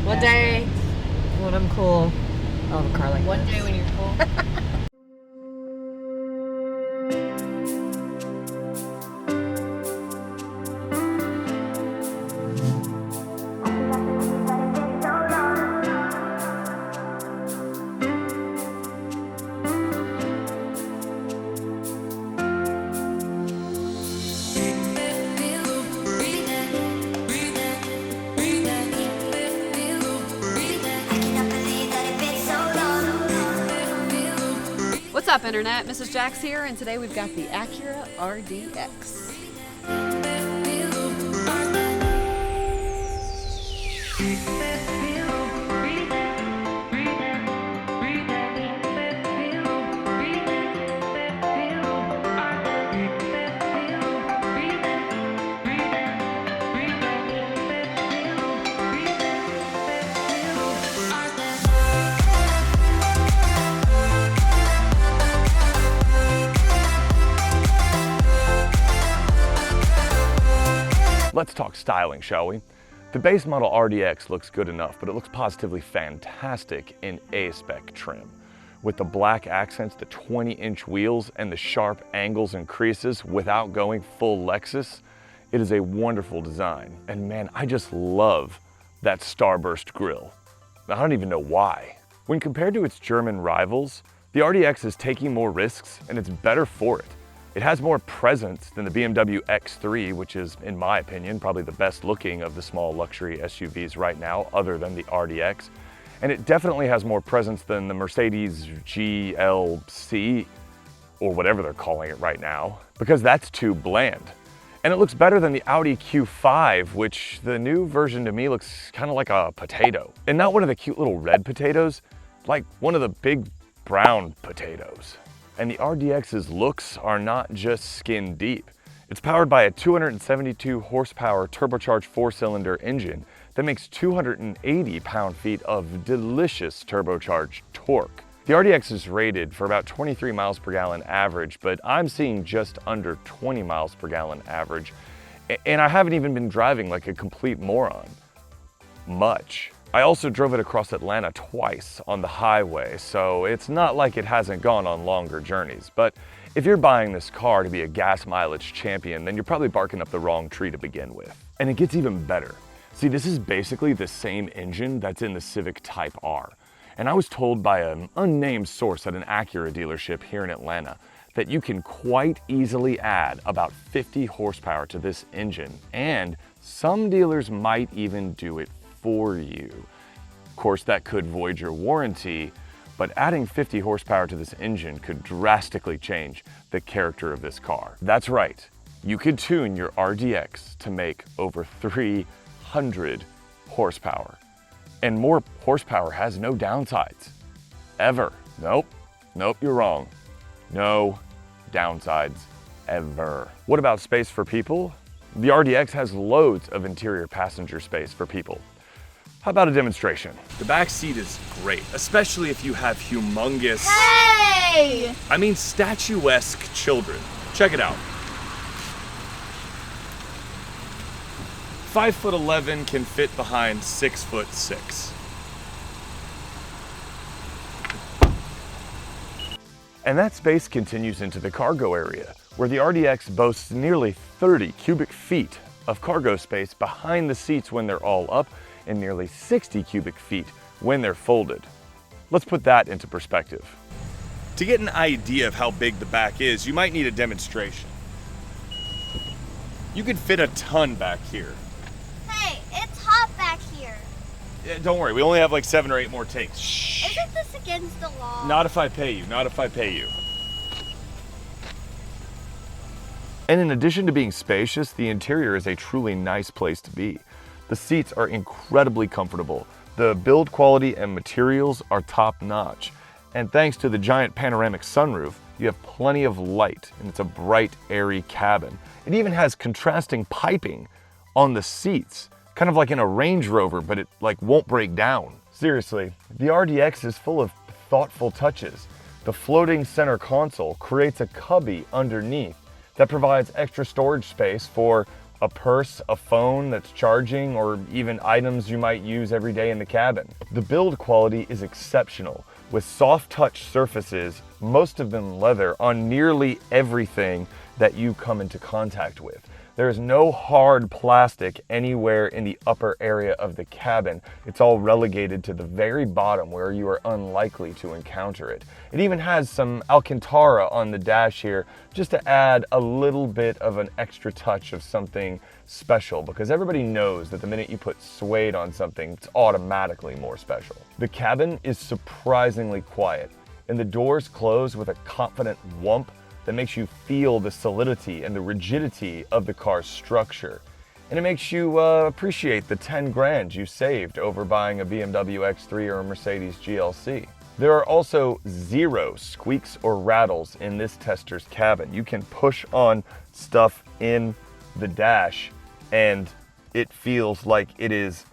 One day when I'm cool, I'll have a car like One day when you're cool. What's up, Internet? Mrs. Jax here, and today we've got the Acura RDX. Let's talk styling, shall we? The base model RDX looks good enough, but it looks positively fantastic in A-Spec trim. With the black accents, the 20-inch wheels, and the sharp angles and creases without going full Lexus, it is a wonderful design. And man, I just love that starburst grille. I don't even know why. When compared to its German rivals, the RDX is taking more risks and it's better for it. It has more presence than the BMW X3, which is, in my opinion, probably the best looking of the small luxury SUVs right now, other than the RDX. And it definitely has more presence than the Mercedes GLC, or whatever they're calling it right now, because that's too bland. And it looks better than the Audi Q5, which the new version to me looks kind of like a potato. And not one of the cute little red potatoes, like one of the big brown potatoes. And the RDX's looks are not just skin deep. It's powered by a 272 horsepower turbocharged 4-cylinder engine that makes 280 pound-feet of delicious turbocharged torque. The RDX is rated for about 23 miles per gallon average, but I'm seeing just under 20 miles per gallon average. And I haven't even been driving like a complete moron. Much. I also drove it across Atlanta twice on the highway, so it's not like it hasn't gone on longer journeys. But if you're buying this car to be a gas mileage champion, then you're probably barking up the wrong tree to begin with. And it gets even better. See, this is basically the same engine that's in the Civic Type R. And I was told by an unnamed source at an Acura dealership here in Atlanta that you can quite easily add about 50 horsepower to this engine, and some dealers might even do it for you. Of course, that could void your warranty, but adding 50 horsepower to this engine could drastically change the character of this car. That's right, you could tune your RDX to make over 300 horsepower. And more horsepower has no downsides. Ever. Nope, you're wrong. No downsides, ever. What about space for people? The RDX has loads of interior passenger space for people. How about a demonstration? The back seat is great, especially if you have humongous, statuesque children. Check it out. 5'11" can fit behind 6'6". And that space continues into the cargo area, where the RDX boasts nearly 30 cubic feet of cargo space behind the seats when they're all up, and nearly 60 cubic feet when they're folded. Let's put that into perspective. To get an idea of how big the back is, you might need a demonstration. You could fit a ton back here. Hey, it's hot back here. Yeah, don't worry, we only have like 7 or 8 more takes. Shh. Isn't this against the law? Not if I pay you, not if I pay you. And in addition to being spacious, the interior is a truly nice place to be. The seats are incredibly comfortable. The build quality and materials are top notch. And thanks to the giant panoramic sunroof, you have plenty of light, and it's a bright, airy cabin. It even has contrasting piping on the seats, kind of like in a Range Rover, but it won't break down. Seriously, the RDX is full of thoughtful touches. The floating center console creates a cubby underneath that provides extra storage space for a purse, a phone that's charging, or even items you might use every day in the cabin. The build quality is exceptional, with soft touch surfaces, most of them leather, on nearly everything that you come into contact with. There is no hard plastic anywhere in the upper area of the cabin. It's all relegated to the very bottom where you are unlikely to encounter it. It even has some Alcantara on the dash here just to add a little bit of an extra touch of something special, because everybody knows that the minute you put suede on something, it's automatically more special. The cabin is surprisingly quiet, and the doors close with a confident whump that makes you feel the solidity and the rigidity of the car's structure. And it makes you appreciate the 10 grand you saved over buying a BMW X3 or a Mercedes GLC. There are also 0 squeaks or rattles in this tester's cabin. You can push on stuff in the dash and it feels like it is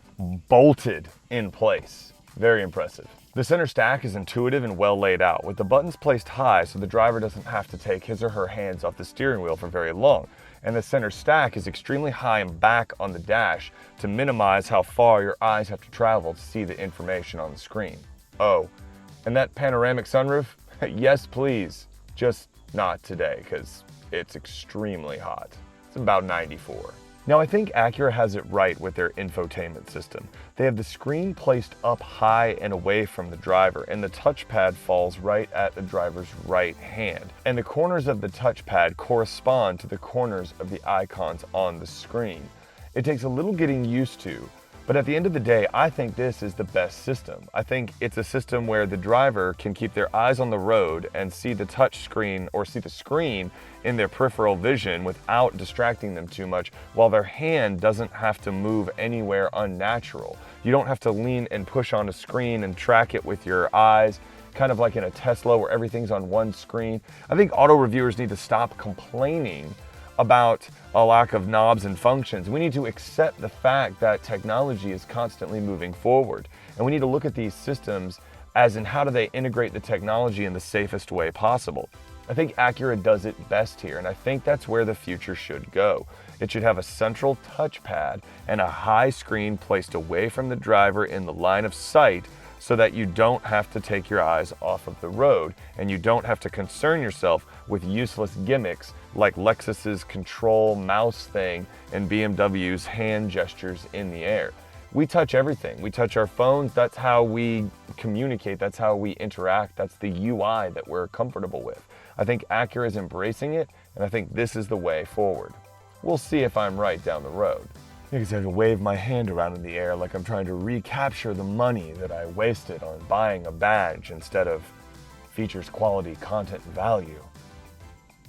bolted in place. Very impressive. The center stack is intuitive and well laid out, with the buttons placed high so the driver doesn't have to take his or her hands off the steering wheel for very long. And the center stack is extremely high and back on the dash to minimize how far your eyes have to travel to see the information on the screen. Oh, and that panoramic sunroof? Yes, please. Just not today, because it's extremely hot. It's about 94. Now, I think Acura has it right with their infotainment system. They have the screen placed up high and away from the driver, and the touchpad falls right at the driver's right hand. And the corners of the touchpad correspond to the corners of the icons on the screen. It takes a little getting used to, but at the end of the day, I think this is the best system. I think it's a system where the driver can keep their eyes on the road and see the touch screen or see the screen in their peripheral vision without distracting them too much, while their hand doesn't have to move anywhere unnatural. You don't have to lean and push on a screen and track it with your eyes, kind of like in a Tesla where everything's on one screen. I think auto reviewers need to stop complaining about a lack of knobs and functions. We need to accept the fact that technology is constantly moving forward, and we need to look at these systems as in how do they integrate the technology in the safest way possible. I think Acura does it best here, and I think that's where the future should go. It should have a central touchpad and a high screen placed away from the driver in the line of sight, so that you don't have to take your eyes off of the road and you don't have to concern yourself with useless gimmicks like Lexus's control mouse thing and BMW's hand gestures in the air. We touch everything. We touch our phones. That's how we communicate. That's how we interact. That's the UI that we're comfortable with. I think Acura is embracing it, and I think this is the way forward. We'll see if I'm right down the road. Because I can wave my hand around in the air like I'm trying to recapture the money that I wasted on buying a badge instead of features, quality, content, and value.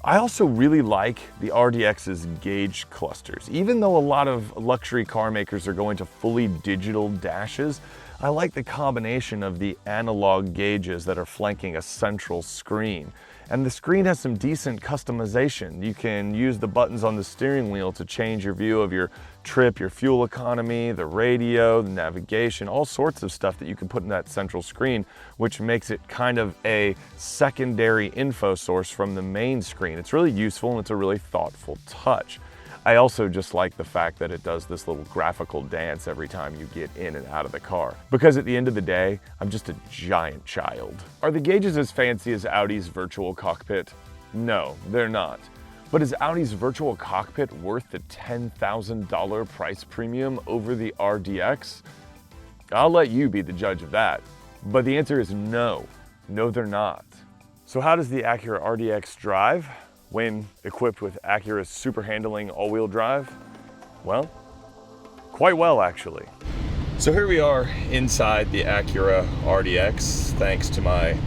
I also really like the RDX's gauge clusters. Even though a lot of luxury car makers are going to fully digital dashes, I like the combination of the analog gauges that are flanking a central screen. And the screen has some decent customization. You can use the buttons on the steering wheel to change your view of your trip, your fuel economy, the radio, the navigation, all sorts of stuff that you can put in that central screen, which makes it kind of a secondary info source from the main screen. It's really useful and it's a really thoughtful touch. I also just like the fact that it does this little graphical dance every time you get in and out of the car. Because at the end of the day, I'm just a giant child. Are the gauges as fancy as Audi's virtual cockpit? No, they're not. But is Audi's virtual cockpit worth the $10,000 price premium over the RDX? I'll let you be the judge of that. But the answer is no. No, they're not. So how does the Acura RDX drive when equipped with Acura's super handling all-wheel drive? Well, quite well actually. So here we are inside the Acura RDX, thanks to my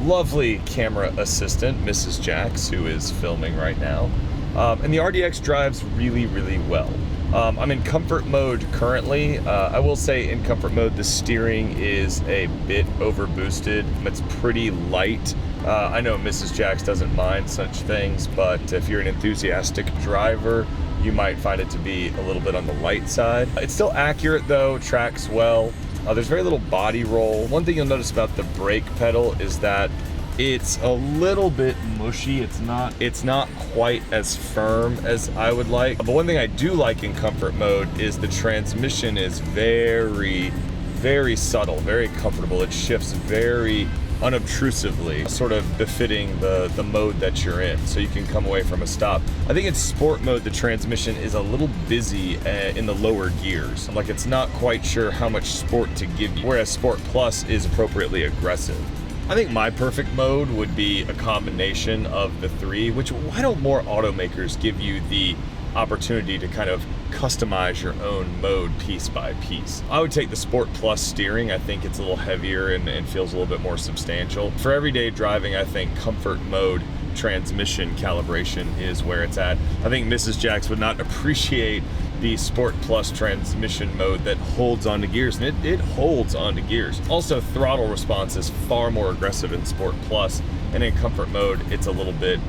lovely camera assistant, Mrs. Jax, who is filming right now. And the RDX drives really, really well. I'm in comfort mode currently. I will say in comfort mode, the steering is a bit overboosted. It's pretty light. I know Mrs. Jax doesn't mind such things, but if you're an enthusiastic driver, you might find it to be a little bit on the light side. It's still accurate though, tracks well. There's very little body roll. One thing you'll notice about the brake pedal is that It's a little bit mushy. It's not quite as firm as I would like. But one thing I do like in comfort mode is the transmission is very, very subtle, very comfortable. It shifts very unobtrusively, sort of befitting the mode that you're in, so you can come away from a stop. I think in sport mode, the transmission is a little busy in the lower gears. Like, it's not quite sure how much sport to give you, whereas Sport Plus is appropriately aggressive. I think my perfect mode would be a combination of the three, which why don't more automakers give you the opportunity to kind of customize your own mode piece by piece. I would take the Sport Plus steering. I think it's a little heavier and feels a little bit more substantial. For everyday driving, I think comfort mode transmission calibration is where it's at. I think Mrs. Jax would not appreciate the Sport Plus transmission mode that holds onto gears, and it holds onto gears. Also, throttle response is far more aggressive in Sport Plus, and in comfort mode, it's a little bit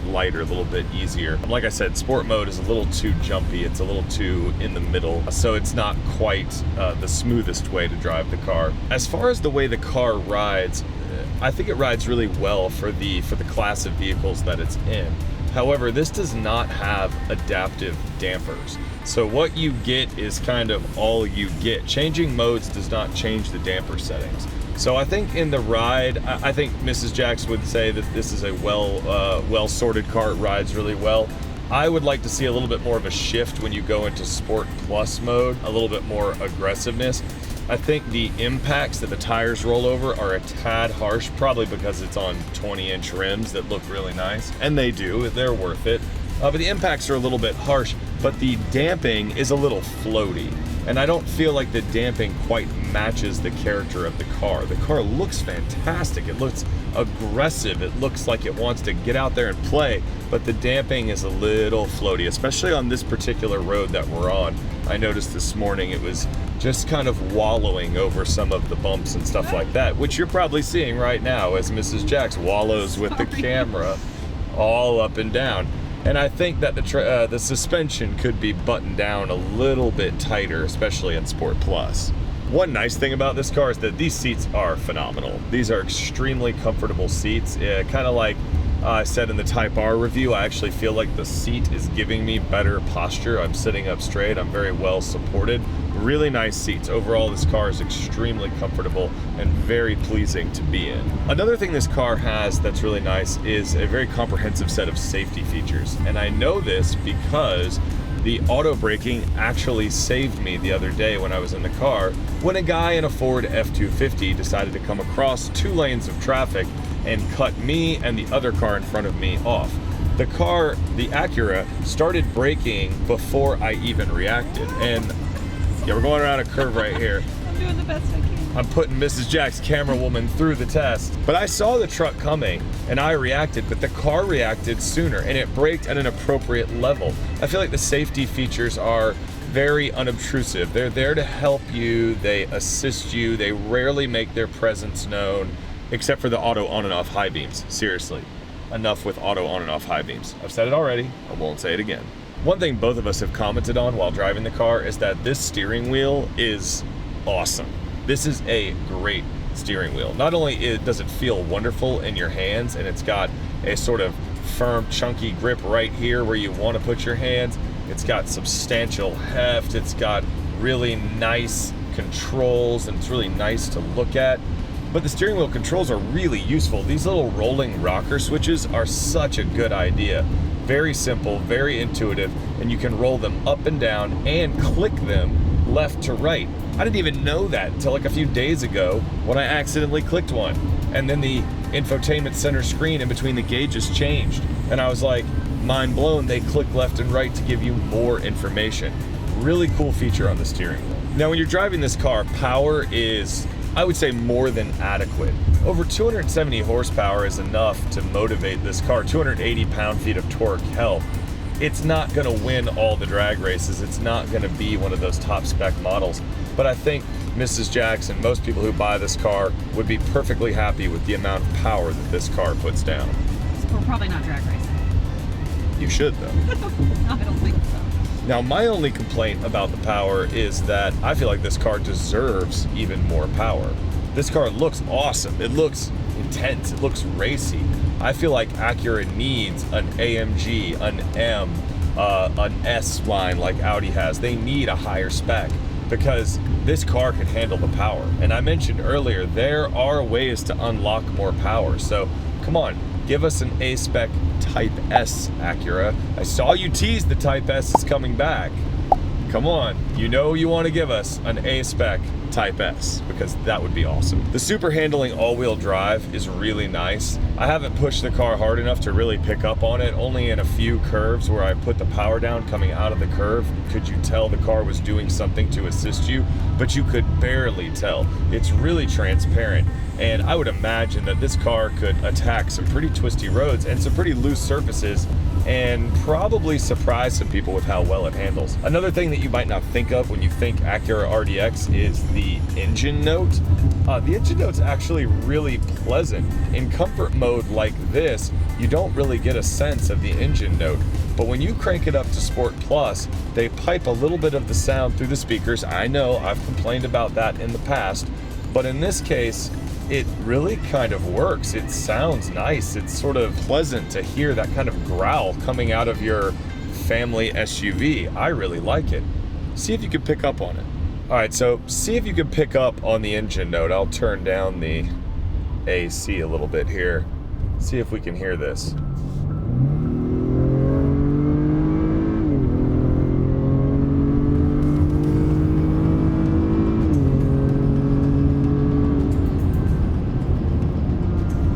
lighter, a little bit easier. Like I said, sport mode is a little too jumpy. It's a little too in the middle, so it's not quite the smoothest way to drive the car. As far as the way the car rides, I think it rides really well for the class of vehicles that it's in. However, this does not have adaptive dampers. So what you get is kind of all you get. Changing modes does not change the damper settings. So I think in the ride, I think Mrs. Jax would say that this is a well-sorted car. It rides really well. I would like to see a little bit more of a shift when you go into Sport Plus mode, a little bit more aggressiveness. I think the impacts that the tires roll over are a tad harsh, probably because it's on 20-inch rims that look really nice, and they do, they're worth it. But the impacts are a little bit harsh, but the damping is a little floaty, and I don't feel like the damping quite matches the character of the car. The car looks fantastic, it looks aggressive, it looks like it wants to get out there and play, but the damping is a little floaty, especially on this particular road that we're on. I noticed this morning it was just kind of wallowing over some of the bumps and stuff like that, which you're probably seeing right now as Mrs. Jax wallows with the camera all up and down. And I think that the suspension could be buttoned down a little bit tighter, especially in Sport Plus. One nice thing about this car is that these seats are phenomenal. These are extremely comfortable seats, kind of like I said in the Type R review. I actually feel like the seat is giving me better posture. I'm sitting up straight, I'm very well supported. Really nice seats. Overall, this car is extremely comfortable and very pleasing to be in. Another thing this car has that's really nice is a very comprehensive set of safety features. And I know this because the auto braking actually saved me the other day when I was in the car, when a guy in a Ford F-250 decided to come across 2 lanes of traffic and cut me and the other car in front of me off. The car, the Acura, started braking before I even reacted. And yeah, we're going around a curve right here. I'm doing the best I can. I'm putting Mrs. Jack's camera woman through the test. But I saw the truck coming and I reacted, but the car reacted sooner and it braked at an appropriate level. I feel like the safety features are very unobtrusive. They're there to help you, they assist you, they rarely make their presence known, except for the auto on and off high beams. Seriously, enough with auto on and off high beams. I've said it already, I won't say it again. One thing both of us have commented on while driving the car is that this steering wheel is awesome. This is a great steering wheel. Not only does it feel wonderful in your hands, and it's got a sort of firm, chunky grip right here where you want to put your hands, it's got substantial heft, it's got really nice controls, and it's really nice to look at. But the steering wheel controls are really useful. These little rolling rocker switches are such a good idea. Very simple, very intuitive, and you can roll them up and down and click them left to right. I didn't even know that until like a few days ago when I accidentally clicked one. And then the infotainment center screen in between the gauges changed. And I was like, mind blown, they click left and right to give you more information. Really cool feature on the steering wheel. Now when you're driving this car, power is, I would say, more than adequate. Over 270 horsepower is enough to motivate this car. 280 pound-feet of torque, hell, it's not gonna win all the drag races. It's not gonna be one of those top spec models. But I think Mrs. Jax and most people who buy this car would be perfectly happy with the amount of power that this car puts down. So we're probably not drag racing. You should, though. I don't think so. Now, my only complaint about the power is that I feel like this car deserves even more power. This car looks awesome. It looks intense. It looks racy. I feel like Acura needs an AMG, an M, an S line like Audi has. They need a higher spec because this car can handle the power. And I mentioned earlier, there are ways to unlock more power. So come on, give us an A-spec Type S Acura. I saw you tease the Type S is coming back. Come on, you know you want to give us an A-spec Type S because that would be awesome. The super handling all-wheel drive is really nice. I haven't pushed the car hard enough to really pick up on it. Only in a few curves where I put the power down coming out of the curve could you tell the car was doing something to assist you, but you could barely tell. It's really transparent, and I would imagine that this car could attack some pretty twisty roads and some pretty loose surfaces and probably surprise some people with how well it handles. Another thing that you might not think of when you think Acura RDX is the engine note. The engine note's actually really pleasant. In comfort mode like this, you don't really get a sense of the engine note. But when you crank it up to Sport Plus, they pipe a little bit of the sound through the speakers. I know, I've complained about that in the past, but in this case, it really kind of works. It sounds nice. It's sort of pleasant to hear that kind of growl coming out of your family SUV. I really like it. See if you can pick up on it. All right, so see if you can pick up on the engine note. I'll turn down the AC a little bit here. See if we can hear this.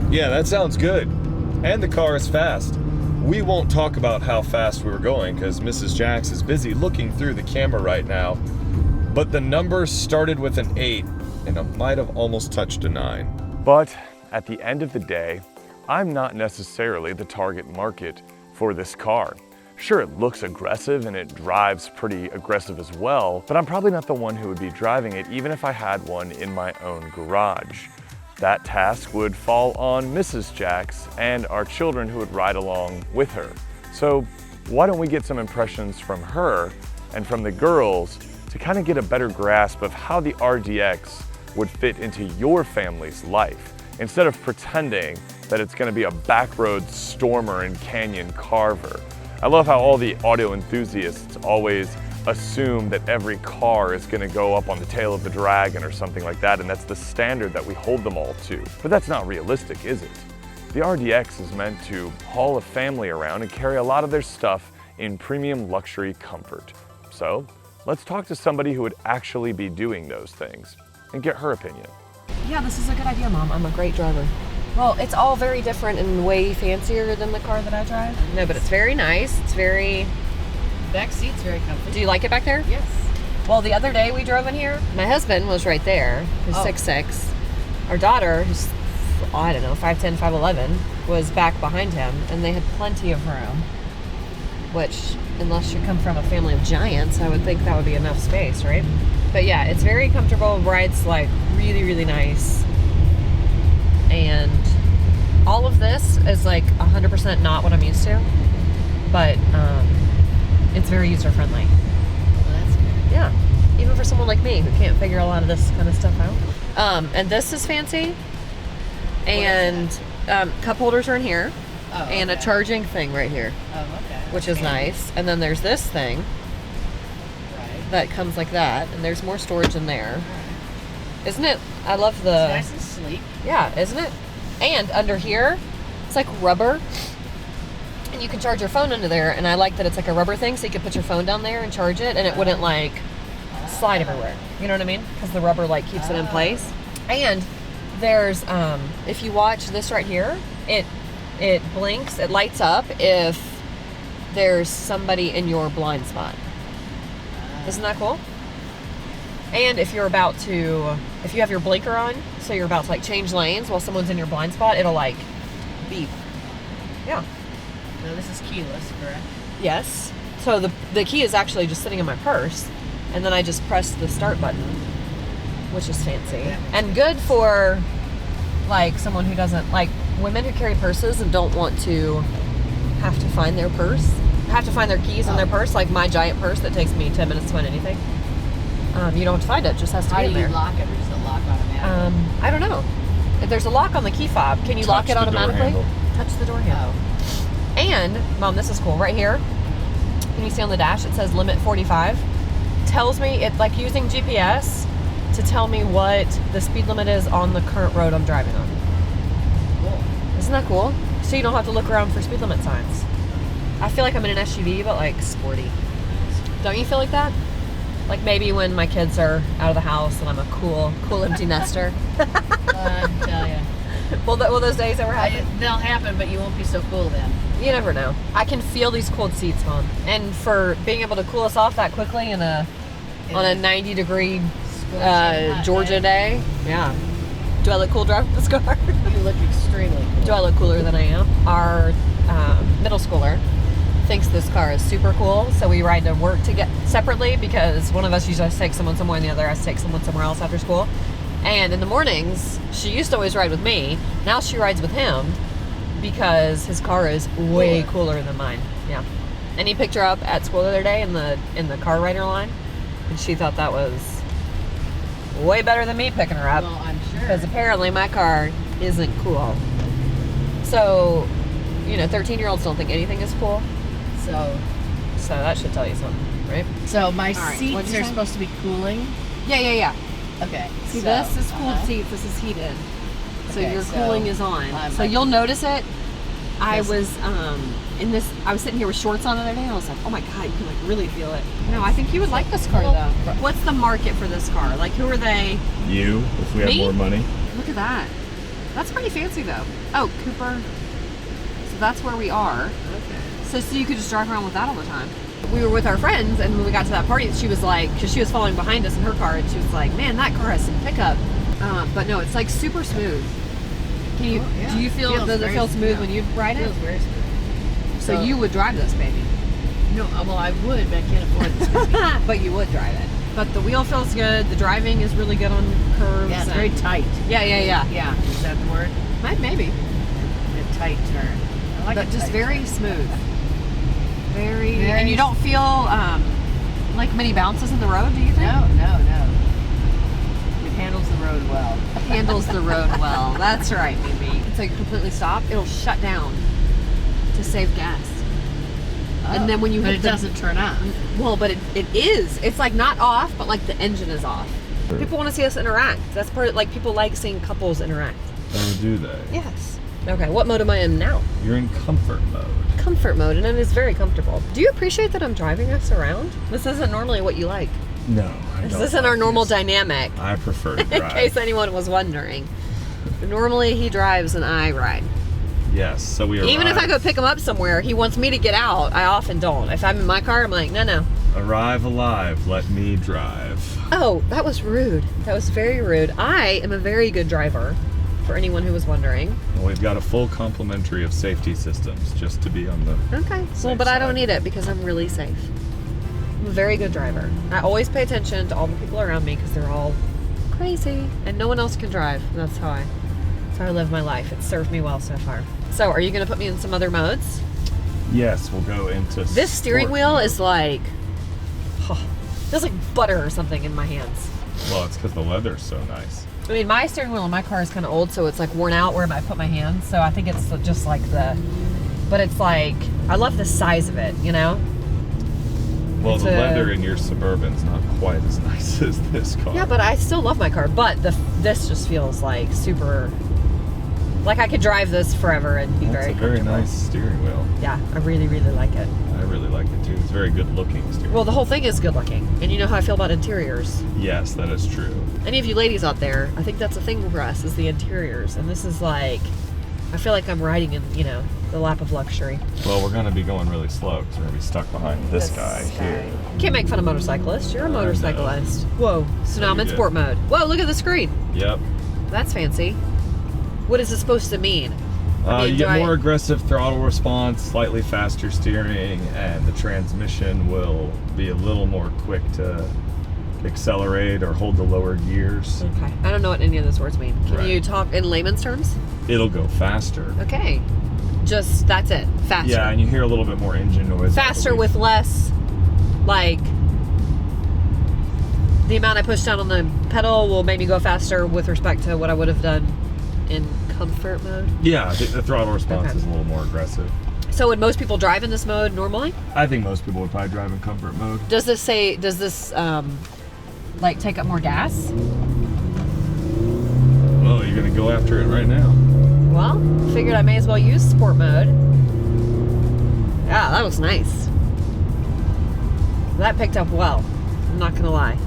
Yeah, that sounds good. And the car is fast. We won't talk about how fast we were going because Mrs. Jax is busy looking through the camera right now. But the number started with an 8 and I might have almost touched a 9. But at the end of the day, I'm not necessarily the target market for this car. Sure, it looks aggressive and it drives pretty aggressive as well, but I'm probably not the one who would be driving it even if I had one in my own garage. That task would fall on Mrs. Jax and our children who would ride along with her. So why don't we get some impressions from her and from the girls to kind of get a better grasp of how the RDX would fit into your family's life, instead of pretending that it's going to be a backroad stormer and canyon carver. I love how all the auto enthusiasts always assume that every car is going to go up on the tail of the dragon or something like that, and that's the standard that we hold them all to. But that's not realistic, is it? The RDX is meant to haul a family around and carry a lot of their stuff in premium luxury comfort. So let's talk to somebody who would actually be doing those things and get her opinion. Yeah, this is a good idea, Mom. I'm a great driver. Well, it's all very different and way fancier than the car that I drive. No, but it's very nice. It's very... Back seat's very comfy. Do you like it back there? Yes. Well, the other day we drove in here, my husband was right there, who's 6'6". Our daughter, who's, I don't know, 5'10", 5'11", was back behind him, and they had plenty of room, which, unless you come from a family of giants, I would think that would be enough space, right? But yeah, it's very comfortable, rides like really, really nice. And all of this is like 100% not what I'm used to, but it's very user-friendly. Well, that's good. Yeah, even for someone like me who can't figure a lot of this kind of stuff out. And this is fancy. And cup holders are in here. Oh, and a charging thing right here, Oh, okay. which is nice. And then there's this thing Right. that comes like that, and there's more storage in there. Right. Isn't it? I love the... It's nice and sleek. Yeah, isn't it? And under here, it's like rubber. And you can charge your phone under there, and I like that it's like a rubber thing, so you can put your phone down there and charge it, and it wouldn't like slide everywhere. You know what I mean? Because the rubber like keeps it in place. And there's, if you watch this right here, it blinks, it lights up if there's somebody in your blind spot. Isn't that cool? And if you're about to, if you have your blinker on, so you're about to like change lanes while someone's in your blind spot, it'll like beep. Yeah. So this is keyless, correct? Yes. So the key is actually just sitting in my purse, and then I just press the start button, which is fancy. And good for like someone who doesn't, like women who carry purses and don't want to have to find their purse, have to find their keys in their purse, like my giant purse that takes me 10 minutes to find anything. You don't have to find it, it just has to How be do in there. you lock it, or does it lock automatically? I don't know. There's a lock on the key fob. Can you lock it Touch the door automatically? handle. Touch the door handle. And, Mom, this is cool. Right here, can you see on the dash, it says limit 45. Tells me, it like using GPS to tell me what the speed limit is on the current road I'm driving on. Cool. Isn't that cool? So you don't have to look around for speed limit signs. I feel like I'm in an SUV, but like sporty. Don't you feel like that? Like maybe when my kids are out of the house and I'm a cool empty nester. I tell you. Will those days ever happen? They'll happen, but you won't be so cool then. You never know. I can feel these cold seats, Mom. And for being able to cool us off that quickly on a 90-degree Georgia day. Yeah. Do I look cool driving this car? You look extremely cool. Do I look cooler than I am? Our middle schooler thinks this car is super cool, so we ride to work to get separately because one of us usually has to take someone somewhere and the other has to take someone somewhere else after school. And in the mornings, she used to always ride with me. Now she rides with him because his car is way cooler than mine. Yeah. And he picked her up at school the other day in the car rider line, and she thought that was way better than me picking her up. Well, I'm sure. Because apparently my car isn't cool. So, 13-year-olds don't think anything is cool. So that should tell you something, right? my right, what'd seats you are say? supposed to be cooling. Yeah. Okay. See, so, this is cooled uh-huh. seats. This is heated. So Okay, your so cooling is on. So like- you'll notice it. I Yes. was I was sitting here with shorts on the other day and I was like, oh my God, you can like really feel it. No, I think you would like this car though. What's the market for this car? Like who are they? You, if we have Me? more money. Look at that. That's pretty fancy though. Oh, Cooper. So that's where we are. Okay. So you could just drive around with that all the time. We were with our friends, and when we got to that party, she was like, because she was following behind us in her car, and she was like, man, that car has some pickup. But no, it's like super smooth. Can you, Oh, yeah. do you feel, Feels does it very feel smooth smooth. when you ride it? Feels very smooth. So you would drive this, baby. No, well, I would, but I can't afford this. But you would drive it. But the wheel feels good. The driving is really good on curves. Yeah, it's and- very tight. Yeah. Yeah, is that the word? Maybe. A tight turn. I like But a just tight very turn. smooth. Very, Very and you don't feel like many bounces in the road, do you think? No. It handles the road well. Handles the road well. That's right, baby. Until you completely stop, it'll shut down to save gas. And then when you but hit it the- doesn't turn on. Well, but it is. It's like not off, but like the engine is off. Sure. People want to see us interact. That's part of, like, people like seeing couples interact. Oh, do they? Yes. Okay, what mode am I in now? You're in comfort mode. Comfort mode, and it is very comfortable. Do you appreciate that I'm driving us around? This isn't normally what you like. No, I This don't isn't like our normal this. dynamic. I prefer to In drive. case anyone was wondering. Normally he drives and I ride. Yes, so we arrive. Even if I go pick him up somewhere, he wants me to get out. I often don't. If I'm in my car, I'm like, no. Arrive alive, let me drive. Oh, that was rude. That was very rude. I am a very good driver, for anyone who was wondering. Well, we've got a full complementary of safety systems just to be on the Okay. Well, safe but I side. don't need it because I'm really safe. I'm a very good driver. I always pay attention to all the people around me because they're all crazy and no one else can drive. And that's how I live my life. It's served me well so far. So, are you going to put me in some other modes? Yes, we'll go into This steering sport wheel mode. is like, feels like butter or something in my hands. Well, it's because the leather's so nice. I mean, my steering wheel in my car is kind of old, so it's like worn out where I put my hands. So I think it's just like but it's like, I love the size of it, you know? Well, It's the a- leather in your Suburban's not quite as nice as this car. Yeah, but I still love my car. But this just feels like super, like I could drive this forever and be That's very a very comfortable. nice steering wheel. Yeah, I really, really like it. I really like it too. It's very good looking steering Well, the whole thing is good looking. And you know how I feel about interiors. Yes, that is true. Any of you ladies out there, I think that's a thing for us, is the interiors. And this is like, I feel like I'm riding in, the lap of luxury. Well, we're going to be going really slow because we're going to be stuck behind this guy here. Can't make fun of motorcyclists. You're a I know. motorcyclist. Whoa. So now I'm you in did. sport mode. Whoa, look at the screen. Yep. That's fancy. What is it supposed to mean? I mean, You do get I- more aggressive throttle response, slightly faster steering, and the transmission will be a little more quick to accelerate or hold the lower gears. Okay. I don't know what any of those words mean. Can Right. you talk in layman's terms? It'll go faster. Okay. Just, that's it. Faster. Yeah, and you hear a little bit more engine noise. I Faster believe. with less, like, the amount I push down on the pedal will make me go faster with respect to what I would have done in comfort mode? Yeah, I think the throttle response Okay. is a little more aggressive. So would most people drive in this mode normally? I think most people would probably drive in comfort mode. Does this like take up more gas? Well, you're gonna go after it right now. Well, figured I may as well use sport mode. Yeah, that was nice. That picked up well. I'm not gonna lie.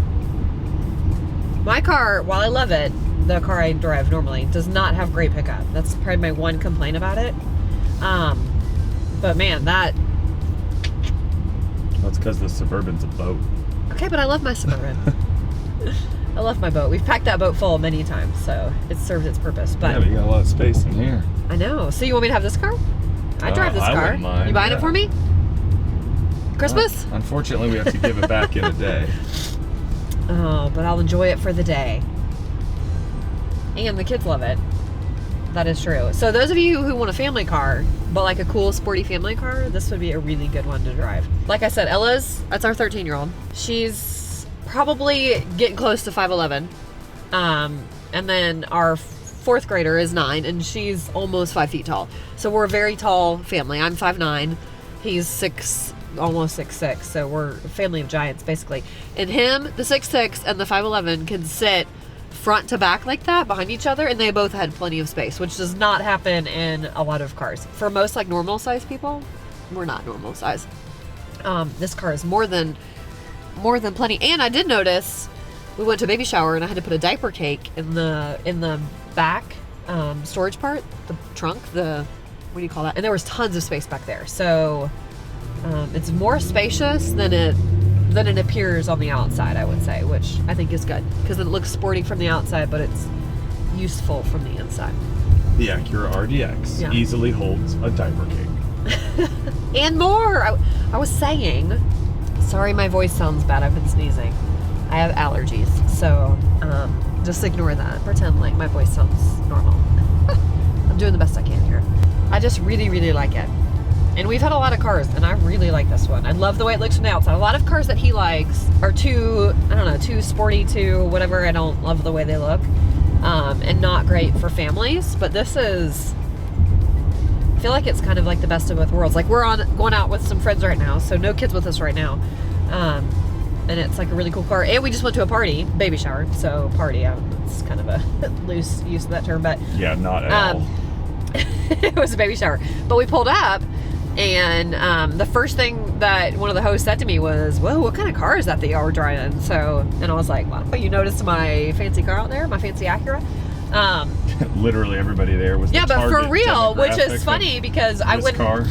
My car, while I love it, the car I drive normally, does not have great pickup. That's probably my one complaint about it. But man, that... That's because the Suburban's a boat. Okay, but I love my Suburban. I love my boat. We've packed that boat full many times, so it served its purpose. But Yeah, but you got a lot of space in here. I know. So you want me to have this car? I drive this I car. wouldn't mind, You buying yeah. it for me? Christmas? Unfortunately, we have to give it back in a day. Oh, but I'll enjoy it for the day. And the kids love it. That is true. So those of you who want a family car, but like a cool sporty family car, this would be a really good one to drive. Like I said, Ella's, that's our 13-year-old. She's probably getting close to 5'11". And then our 4th grader is 9, and she's almost 5 feet tall. So we're a very tall family. I'm 5'9". He's 6, almost 6'6". So we're a family of giants, basically. And him, the 6'6", and the 5'11" can sit front to back like that behind each other, and they both had plenty of space, which does not happen in a lot of cars. For most like normal size people, we're not normal size. This car is more than plenty. And I did notice we went to a baby shower and I had to put a diaper cake in the back storage part, the trunk, what do you call that? And there was tons of space back there. So it's more spacious than it appears on the outside, I would say, which I think is good because it looks sporty from the outside, but it's useful from the inside. The Acura RDX Yeah. easily holds a diaper cake. And more. I was saying, sorry, my voice sounds bad. I've been sneezing. I have allergies, so just ignore that. Pretend like my voice sounds normal. I'm doing the best I can here. I just really, really like it. And we've had a lot of cars, and I really like this one. I love the way it looks from the outside. A lot of cars that he likes are too, I don't know, too sporty, too whatever. I don't love the way they look. And not great for families. But this is, I feel like it's kind of like the best of both worlds. Like we're going out with some friends right now, so no kids with us right now. And it's like a really cool car. And we just went to a party, baby shower. So party, it's kind of a loose use of that term, but Yeah, not at all. it was a baby shower. But we pulled up, and the first thing that one of the hosts said to me was, "Whoa, what kind of car is that y'all were driving?" And I was like, "Wow, you noticed my fancy car out there, my fancy Acura?" Literally everybody there was Yeah, the but for target real, which demographic is of funny because I this wouldn't. car.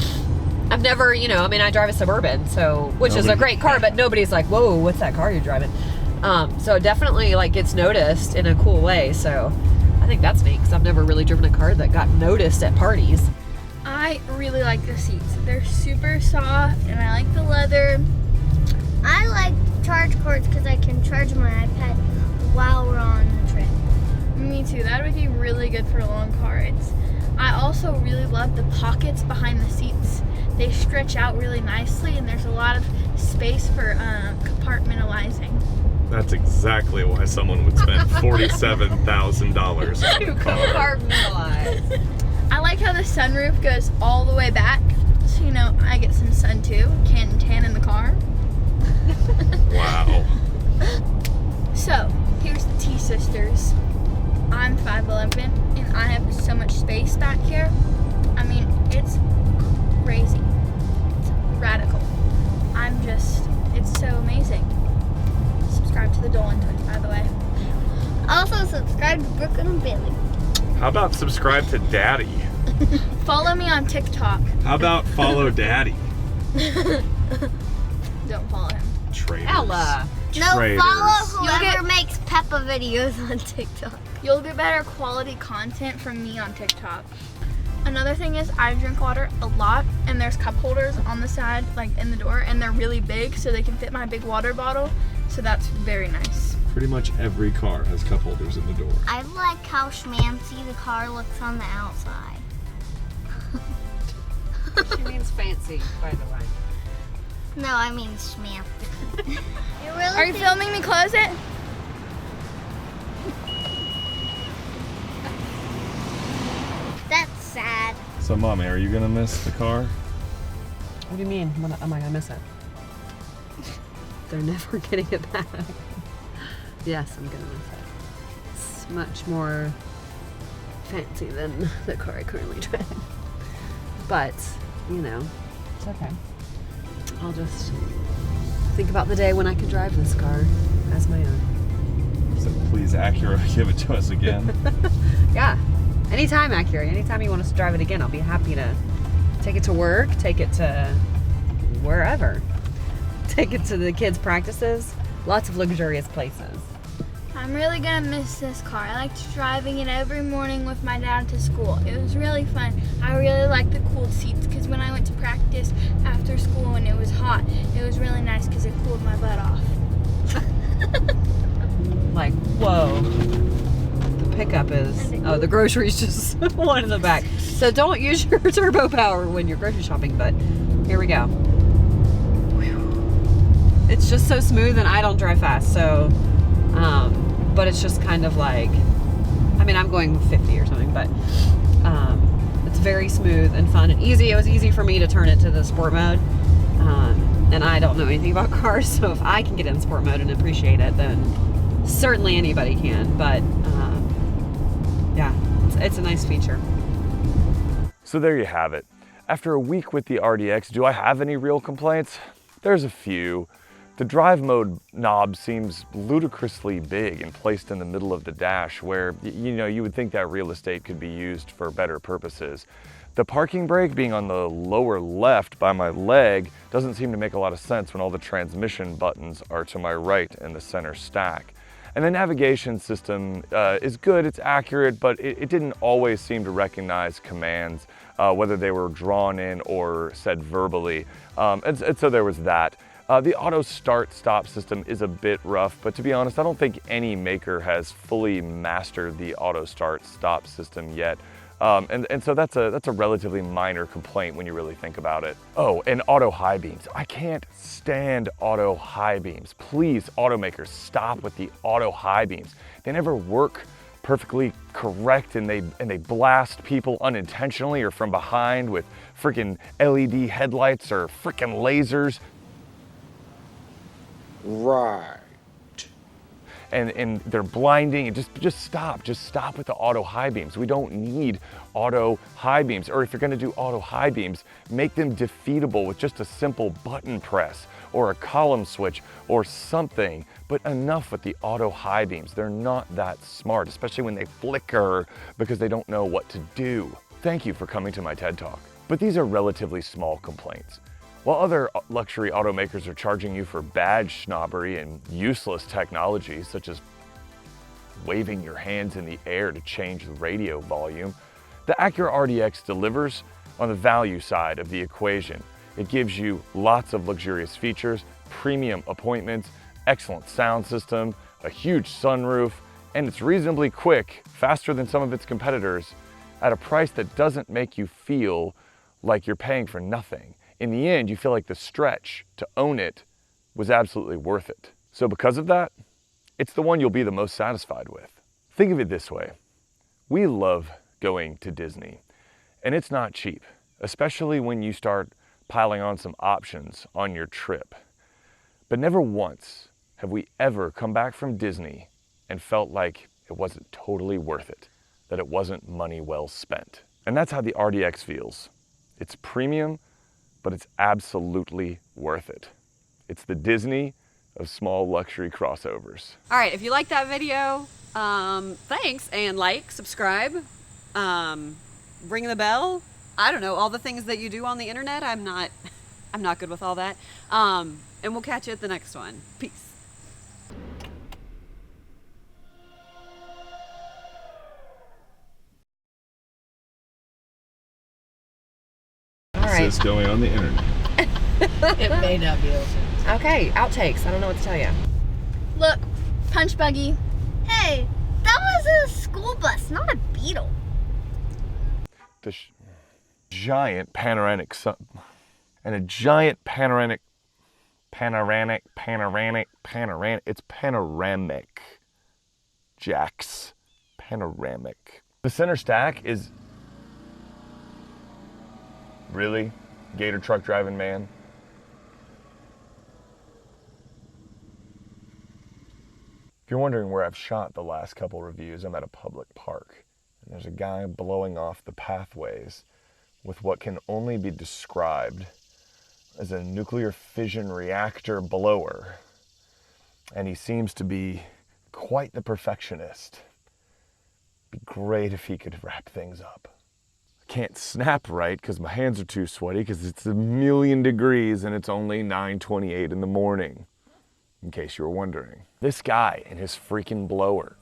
I've never, I drive a Suburban, which is a Nobody- great car, but nobody's like, "Whoa, what's that car you're driving?" So it definitely like gets noticed in a cool way. So I think that's neat because I've never really driven a car that got noticed at parties. I really like the seats. They're super soft and I like the leather. I like charge cords because I can charge my iPad while we're on the trip. Me too. That would be really good for a long car. I also really love the pockets behind the seats. They stretch out really nicely and there's a lot of space for compartmentalizing. That's exactly why someone would spend $47,000 on a car. Compartmentalize. I like how the sunroof goes all the way back. So, I get some sun too. Can tan in the car. Wow. So, here's the T-Sisters. I'm 5'11", and I have so much space back here. I mean, it's crazy. It's radical. It's so amazing. Subscribe to the Dolan Twins, by the way. Also subscribe to Brooke and Billy. How about subscribe to Daddy? Follow me on TikTok. How about follow Daddy? Don't follow him. Traitors. Ella. No, Traitors. follow You'll whoever get- makes Peppa videos on TikTok. You'll get better quality content from me on TikTok. Another thing is I drink water a lot, and there's cup holders on the side, like in the door, and they're really big, so they can fit my big water bottle. So that's very nice. Pretty much every car has cup holders in the door. I like how schmancy the car looks on the outside. She means fancy, by the way. No, I mean schmancy. You really Are you think- filming me close it? So, Mommy, are you gonna miss the car? What do you mean? What, am I gonna miss it? They're never getting it back. Yes, I'm gonna miss it. It's much more fancy than the car I currently drive. But, you know, it's okay. I'll just think about the day when I can drive this car as my own. So please, Acura, give it to us again. Yeah. Anytime, Acura. Anytime you want us to drive it again, I'll be happy to take it to work, take it to wherever. Take it to the kids' practices. Lots of luxurious places. I'm really gonna miss this car. I liked driving it every morning with my dad to school. It was really fun. I really liked the cooled seats because when I went to practice after school and it was hot, it was really nice because it cooled my butt off. Like, whoa. The pickup is, oh, the groceries just one in the back. So don't use your turbo power when you're grocery shopping, but here we go. Whew. It's just so smooth, and I don't drive fast, so, but it's just kind of like, I mean, I'm going 50 or something, but it's very smooth and fun and easy. It was easy for me to turn it to the sport mode. And I don't know anything about cars, so if I can get in sport mode and appreciate it, then certainly anybody can. But yeah, it's a nice feature. So there you have it. After a week with the RDX, do I have any real complaints? There's a few. The drive mode knob seems ludicrously big and placed in the middle of the dash where, you know, you would think that real estate could be used for better purposes. The parking brake being on the lower left by my leg doesn't seem to make a lot of sense when all the transmission buttons are to my right in the center stack. And the navigation system is good, it's accurate, but it didn't always seem to recognize commands, whether they were drawn in or said verbally. And so there was that. The auto start-stop system is a bit rough, but to be honest, I don't think any maker has fully mastered the auto start-stop system yet. And so that's a relatively minor complaint when you really think about it. Oh, and auto high beams. I can't stand auto high beams. Please, automakers, stop with the auto high beams. They never work perfectly correct, and they blast people unintentionally or from behind with freaking LED headlights or freaking lasers. Right. And they're blinding, and just stop with the auto high beams. We don't need auto high beams, or if you're gonna do auto high beams, make them defeatable with just a simple button press or a column switch or something, but enough with the auto high beams. They're not that smart, especially when they flicker because they don't know what to do. Thank you for coming to my TED Talk. But these are relatively small complaints. While other luxury automakers are charging you for badge snobbery and useless technology, such as waving your hands in the air to change the radio volume, the Acura RDX delivers on the value side of the equation. It gives you lots of luxurious features, premium appointments, excellent sound system, a huge sunroof, and it's reasonably quick, faster than some of its competitors, at a price that doesn't make you feel like you're paying for nothing. In the end, you feel like the stretch to own it was absolutely worth it. So because of that, it's the one you'll be the most satisfied with. Think of it this way. We love going to Disney, and it's not cheap, especially when you start piling on some options on your trip. But never once have we ever come back from Disney and felt like it wasn't totally worth it, that it wasn't money well spent. And that's how the RDX feels. It's premium, but it's absolutely worth it. It's the Disney of small luxury crossovers. All right, if you like that video, thanks, and like, subscribe, ring the bell. I don't know, all the things that you do on the internet. I'm not good with all that. And we'll catch you at the next one. Peace. All right. This is going on the internet. It may not be open. Okay, outtakes. I don't know what to tell you. Look, punch buggy. Hey, that was a school bus, not a Beetle. The giant panoramic sun, and a giant panoramic, it's panoramic, Jax, panoramic. The center stack is Really? Gator truck driving man? If you're wondering where I've shot the last couple reviews, I'm at a public park. And there's a guy blowing off the pathways with what can only be described as a nuclear fission reactor blower. And he seems to be quite the perfectionist. It'd be great if he could wrap things up. I can't snap right because my hands are too sweaty because it's 1,000,000 degrees and it's only 9:28 in the morning, in case you were wondering. This guy and his freaking blower.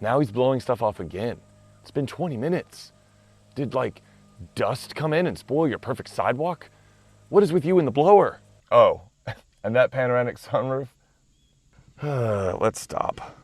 Now he's blowing stuff off again. It's been 20 minutes. Did like dust come in and spoil your perfect sidewalk? What is with you and the blower? Oh, and that panoramic sunroof? Let's stop.